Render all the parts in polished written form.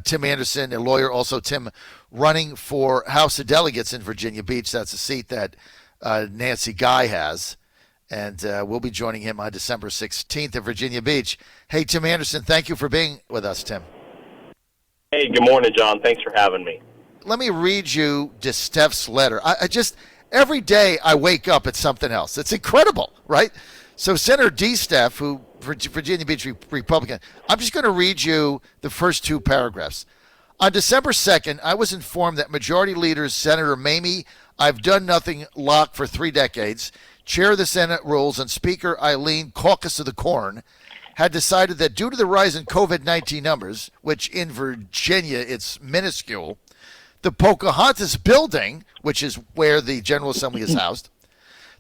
Tim Anderson, a lawyer, also Tim running for House of Delegates in Virginia Beach. That's a seat that Nancy Guy has. And we'll be joining him on December 16th at Virginia Beach. Hey, Tim Anderson, thank you for being with us, Tim. Hey, good morning, John. Thanks for having me. Let me read you DeSteff's letter. I just, every day I wake up, it's something else. It's incredible, right? So Senator DeSteff, who Virginia Beach Republican, I'm just going to read you the first two paragraphs. On December 2nd, I was informed that Majority Leader Senator Mamie I've Done Nothing Locke for 3 decades, Chair of the Senate Rules, and Speaker Eileen Caucus of the Corn had decided that due to the rise in COVID-19 numbers, which in Virginia it's minuscule, the Pocahontas building, which is where the General Assembly is housed,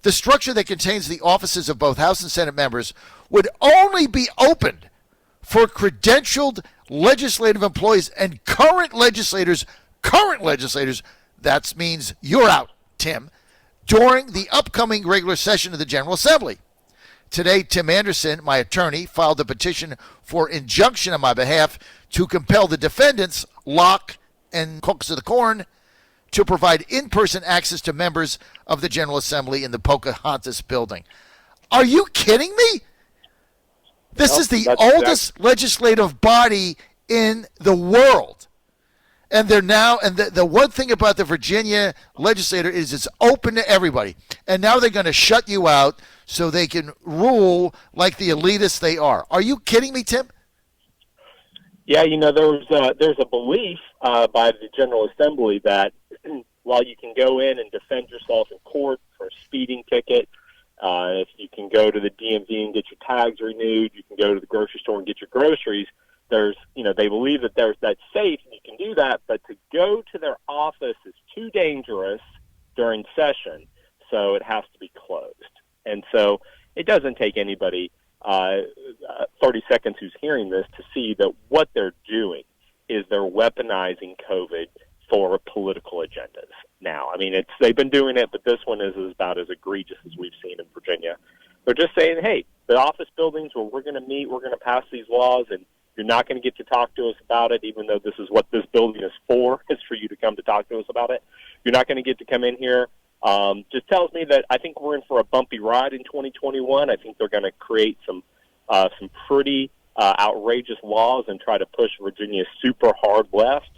the structure that contains the offices of both House and Senate members would only be opened for credentialed legislative employees and current legislators, that means you're out, Tim, during the upcoming regular session of the General Assembly. Today, Tim Anderson, my attorney, filed a petition for injunction on my behalf to compel the defendants, Locke and Caucus of the Corn, to provide in-person access to members of the General Assembly in the Pocahontas building. Are you kidding me? This is the oldest legislative body in the world. And they're now, and the one thing about the Virginia legislator is it's open to everybody. And now they're going to shut you out so they can rule like the elitists they are. Are you kidding me, Tim? Yeah, there's a belief by the General Assembly that while you can go in and defend yourself in court for a speeding ticket, if you can go to the DMV and get your tags renewed, you can go to the grocery store and get your groceries, they believe that that's safe and you can do that, but to go to their office is too dangerous during session, so it has to be closed. And so it doesn't take anybody 30 seconds who's hearing this to see that what they're doing is they're weaponizing COVID for political agendas. Now, I mean, they've been doing it, but this one is about as egregious as we've seen in Virginia. They're just saying, hey, the office buildings where we're going to meet, we're going to pass these laws, and you're not going to get to talk to us about it, even though this is what this building is for you to come to talk to us about it. You're not going to get to come in here. Just tells me that I think we're in for a bumpy ride in 2021. I think they're going to create some pretty outrageous laws and try to push Virginia super hard left.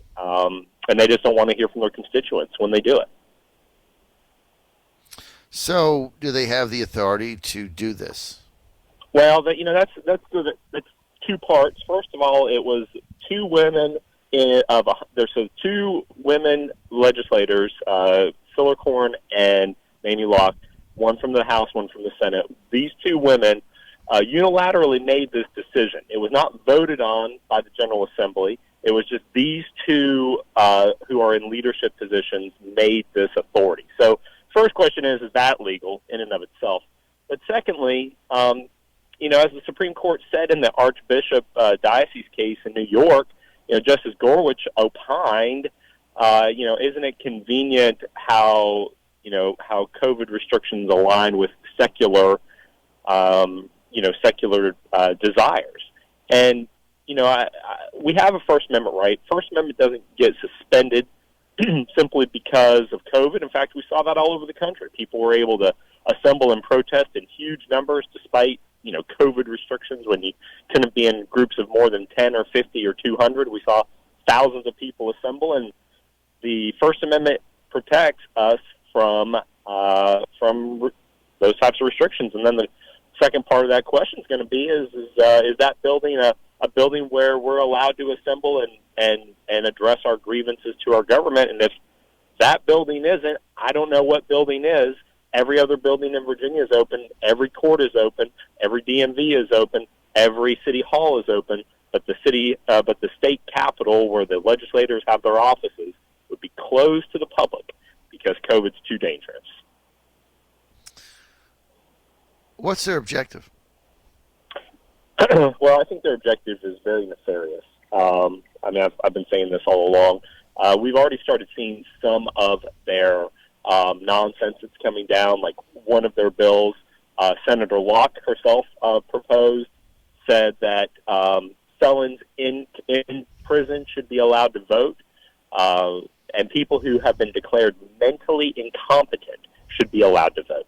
And they just don't want to hear from their constituents when they do it. So, do they have the authority to do this? Well, that's two parts. First of all, it was two women there's two women legislators, Phil Corn and Mamie Locke, one from the House, one from the Senate. These two women unilaterally made this decision. It was not voted on by the General Assembly. It was just these two who are in leadership positions made this authority. So first question is that legal in and of itself? But secondly, as the Supreme Court said in the Archbishop Diocese case in New York, Justice Gorwich opined, isn't it convenient how COVID restrictions align with secular desires? And we have a First Amendment right. First Amendment doesn't get suspended simply because of COVID. In fact, we saw that all over the country. People were able to assemble and protest in huge numbers despite, COVID restrictions. When you couldn't be in groups of more than 10 or 50 or 200, we saw thousands of people assemble. And the First Amendment protects us from those types of restrictions. And then the second part of that question is going to be: is that building a building where we're allowed to assemble and address our grievances to our government? And if that building isn't, I don't know what building is. Every other building in Virginia is open. Every court is open. Every DMV is open. Every city hall is open. But the state capitol, where the legislators have their offices, would be closed to the public because COVID's too dangerous. What's their objective? Well, I think their objective is very nefarious. I've been saying this all along. We've already started seeing some of their nonsense that's coming down. Like one of their bills, Senator Locke herself proposed, said that felons in prison should be allowed to vote, and people who have been declared mentally incompetent should be allowed to vote.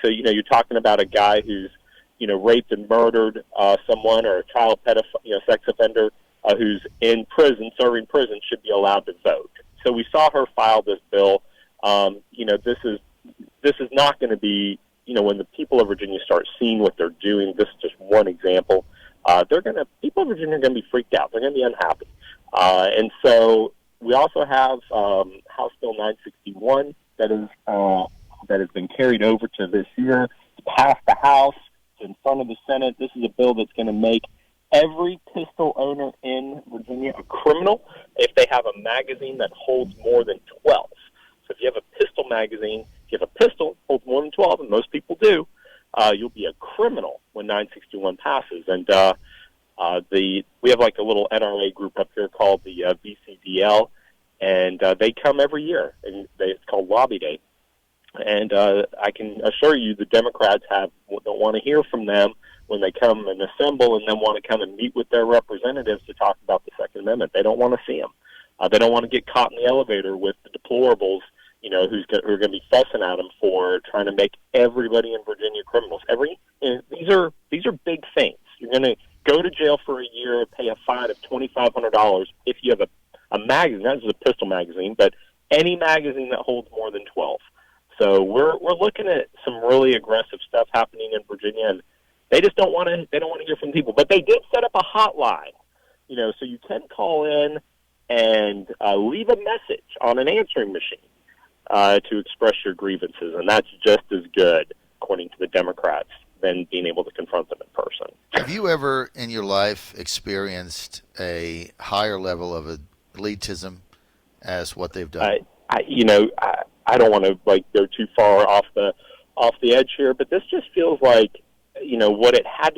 So, you're talking about a guy who's, raped and murdered someone, or a child pedophile, sex offender who's in prison, serving prison, should be allowed to vote. So we saw her file this bill. This is not going to be, when the people of Virginia start seeing what they're doing. This is just one example. People of Virginia are going to be freaked out. They're going to be unhappy. And so we also have House Bill 961 that has been carried over to this year. It's passed the House. It's in front of the Senate. This is a bill that's going to make every pistol owner in Virginia a criminal if they have a magazine that holds more than 12. So if you have a pistol magazine, if you have a pistol that holds more than 12, and most people do, you'll be a criminal when 961 passes. And we have like a little NRA group up here called the VCDL, and they come every year, and it's called Lobby Day. And I can assure you the Democrats don't want to hear from them when they come and assemble, and then want to come and meet with their representatives to talk about the Second Amendment. They don't want to see them. They don't want to get caught in the elevator with the deplorables, who are going to be fussing at them for trying to make everybody in Virginia criminals. These are big things. You're going to go to jail for a year, pay a fine of $2,500 if you have a magazine. Not just a pistol magazine, but any magazine that holds more than 12. So we're looking at some really aggressive stuff happening in Virginia, and they just don't want to hear from people. But they did set up a hotline, so you can call in and leave a message on an answering machine to express your grievances, and that's just as good, according to the Democrats, than being able to confront them in person. Have you ever in your life experienced a higher level of elitism as what they've done? I don't want to go too far off the edge here, but this just feels like what it had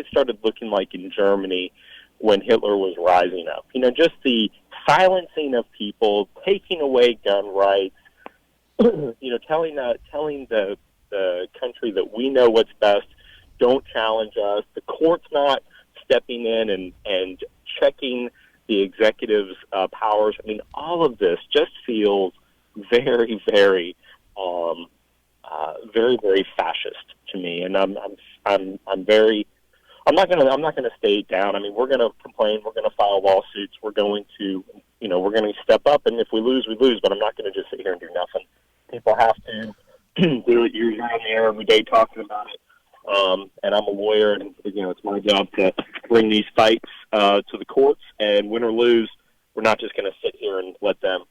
started looking like in Germany when Hitler was rising up. Just the silencing of people, taking away gun rights, telling the country that we know what's best, don't challenge us. The court's not stepping in and checking the executive's powers. I mean, all of this just feels very, very, very, very fascist to me, and I'm not gonna stay down. I mean, we're gonna complain, we're gonna file lawsuits, we're going to step up, and if we lose, we lose. But I'm not gonna just sit here and do nothing. People have to do it. You're on the air every day talking about it, and I'm a lawyer, and it's my job to bring these fights to the courts. And win or lose, we're not just gonna sit here and let them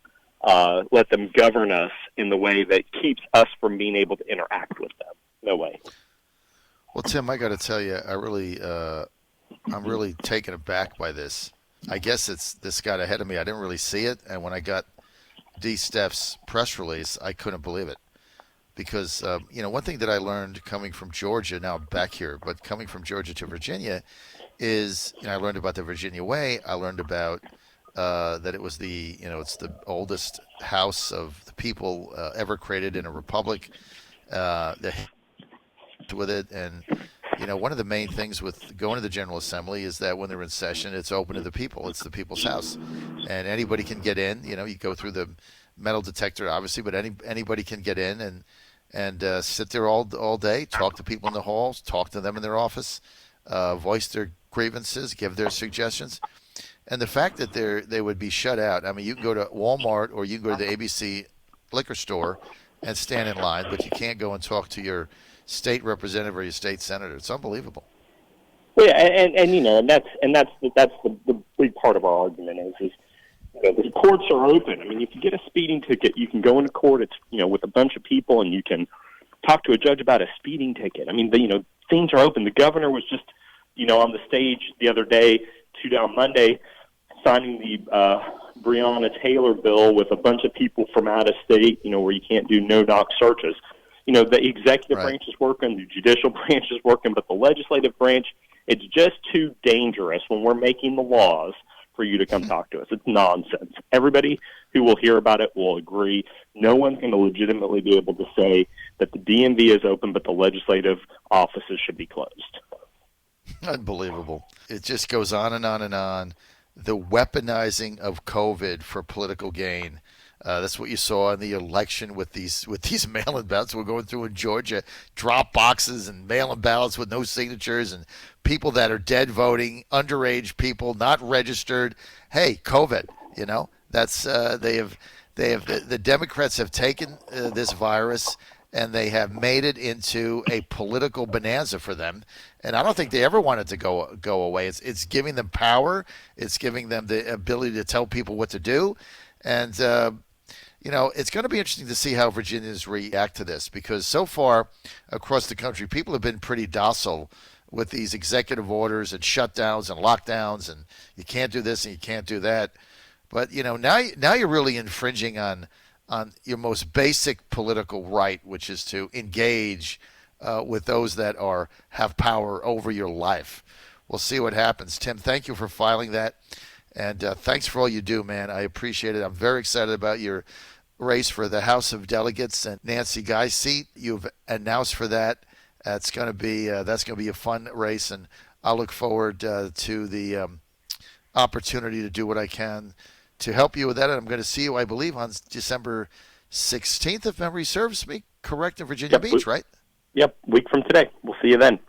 govern us in the way that keeps us from being able to interact with them. No way. Well, Tim, I got to tell you, I'm really taken aback by this. I guess this got ahead of me. I didn't really see it, and when I got D. Steph's press release, I couldn't believe it. Because, one thing that I learned coming from Georgia, now I'm back here, but coming from Georgia to Virginia is, I learned about the Virginia Way. I learned about that it was it's the oldest house of the people ever created in a republic. With it, and one of the main things with going to the General Assembly is that when they're in session, it's open to the people. It's the people's house, and anybody can get in. You go through the metal detector, obviously, but anybody can get in and sit there all day, talk to people in the halls, talk to them in their office, voice their grievances, give their suggestions. And the fact that they would be shut out. I mean, you can go to Walmart or you can go to the ABC liquor store and stand in line, but you can't go and talk to your state representative or your state senator. It's unbelievable. Well, yeah, and that's the big part of our argument is the courts are open. I mean, if you get a speeding ticket, you can go into court. It's with a bunch of people, and you can talk to a judge about a speeding ticket. I mean, things are open. The governor was just on the stage the other day, Two Down Monday, signing the Breonna Taylor bill with a bunch of people from out of state. Where you can't do no-knock searches. The executive branch is working, the judicial branch is working, but the legislative branch, it's just too dangerous when we're making the laws for you to come talk to us. It's nonsense. Everybody who will hear about it will agree. No one's going to legitimately be able to say that the DMV is open, but the legislative offices should be closed. Unbelievable. It just goes on and on and on. the weaponizing of COVID for political gain. That's what you saw in the election with these mail-in ballots we're going through in Georgia, drop boxes and mail-in ballots with no signatures, and people that are dead voting, underage people not registered. Hey, COVID, that's the Democrats have taken this virus and they have made it into a political bonanza for them. And I don't think they ever want it to go away. It's giving them power. It's giving them the ability to tell people what to do. And, it's going to be interesting to see how Virginians react to this, because so far across the country, people have been pretty docile with these executive orders and shutdowns and lockdowns, and you can't do this and you can't do that. But, now you're really infringing on your most basic political right, which is to engage with those that have power over your life. We'll see what happens. Tim, thank you for filing that. And thanks for all you do, man. I appreciate it. I'm very excited about your race for the House of Delegates and Nancy Guy's seat. You've announced for that. That's going to be a fun race, and I look forward to the opportunity to do what I can to help you with that. And I'm going to see you, I believe, on December 16th, if memory serves me correct, in Virginia Beach, right? Yep, week from today. We'll see you then.